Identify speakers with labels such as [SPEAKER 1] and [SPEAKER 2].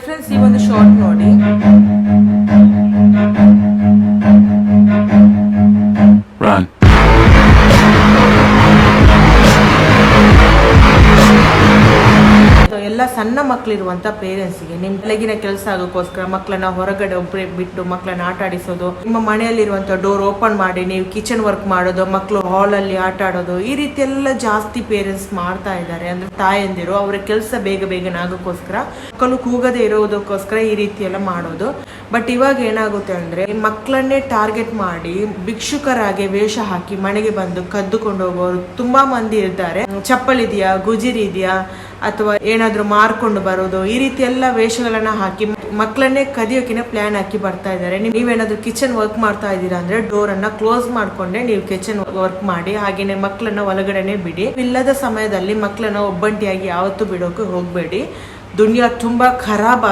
[SPEAKER 1] Friends, ಈ ಒಂದು short ನೋಡಿ. ಎಲ್ಲ ಸಣ್ಣ ಮಕ್ಕಳಿರುವಂತ ಪೇರೆಂಟ್ಸ್ಗೆ ನಿಮ್ ಬೆಳಗಿನ ಕೆಲಸ ಆಗೋಕ್ಕೋಸ್ಕರ ಮಕ್ಕಳನ್ನ ಹೊರಗಡೆ ಒಬ್ಬರೇ ಬಿಟ್ಟು ಮಕ್ಕಳನ್ನ ಆಟ ಆಡಿಸೋದು, ನಿಮ್ಮ ಮನೆಯಲ್ಲಿರುವಂತ ಡೋರ್ ಓಪನ್ ಮಾಡಿ ನೀವು ಕಿಚನ್ ವರ್ಕ್ ಮಾಡೋದು, ಮಕ್ಕಳು ಹಾಲ್ ಅಲ್ಲಿ ಆಟ ಆಡೋದು, ಈ ರೀತಿ ಎಲ್ಲ ಜಾಸ್ತಿ ಪೇರೆಂಟ್ಸ್ ಮಾಡ್ತಾ ಇದ್ದಾರೆ. ಅಂದ್ರೆ ತಾಯಂದಿರು ಅವರ ಕೆಲಸ ಬೇಗನೆ ಆಗೋಕ್ಕೋಸ್ಕರ ಮಕ್ಕಳು ಕೂಗದೆ ಇರೋದಕ್ಕೋಸ್ಕರ ಈ ರೀತಿ ಎಲ್ಲ ಮಾಡೋದು. ಬಟ್ ಇವಾಗ ಏನಾಗುತ್ತೆ ಅಂದ್ರೆ ಮಕ್ಕಳನ್ನೇ ಟಾರ್ಗೆಟ್ ಮಾಡಿ ಭಿಕ್ಷುಕರಾಗಿ ವೇಷ ಹಾಕಿ ಮನೆಗೆ ಬಂದು ಕದ್ದುಕೊಂಡು ಹೋಗೋರು ತುಂಬಾ ಮಂದಿ ಇರ್ತಾರೆ. ಚಪ್ಪಲ್ ಇದೆಯಾ, ಗುಜಿರಿ ಇದೆಯಾ, ಅಥವಾ ಏನಾದ್ರೂ ಮಾರ್ಕೊಂಡು ಬರೋದು, ಈ ರೀತಿ ಎಲ್ಲ ವೇಷಗಳನ್ನ ಹಾಕಿ ಮಕ್ಕಳನ್ನೇ ಕದಿಯೋಕಿನ ಪ್ಲಾನ್ ಹಾಕಿ ಬರ್ತಾ ಇದ್ದಾರೆ. ನೀವೇನಾದ್ರೂ ಕಿಚನ್ ವರ್ಕ್ ಮಾಡ್ತಾ ಇದ್ದೀರಾ ಅಂದ್ರೆ ಡೋರ್ ಅನ್ನ ಕ್ಲೋಸ್ ಮಾಡ್ಕೊಂಡೆ ನೀವು ಕಿಚನ್ ವರ್ಕ್ ಮಾಡಿ, ಹಾಗೇನೆ ಮಕ್ಕಳನ್ನ ಒಳಗಡೆನೆ ಬಿಡಿ. ಇಲ್ಲದ ಸಮಯದಲ್ಲಿ ಮಕ್ಕಳನ್ನ ಒಬ್ಬಂಟಿಯಾಗಿ ಯಾವತ್ತೂ ಬಿಡೋಕೆ ಹೋಗ್ಬೇಡಿ. ದುನಿಯಾ ತುಂಬಾ ಖರಾಬ್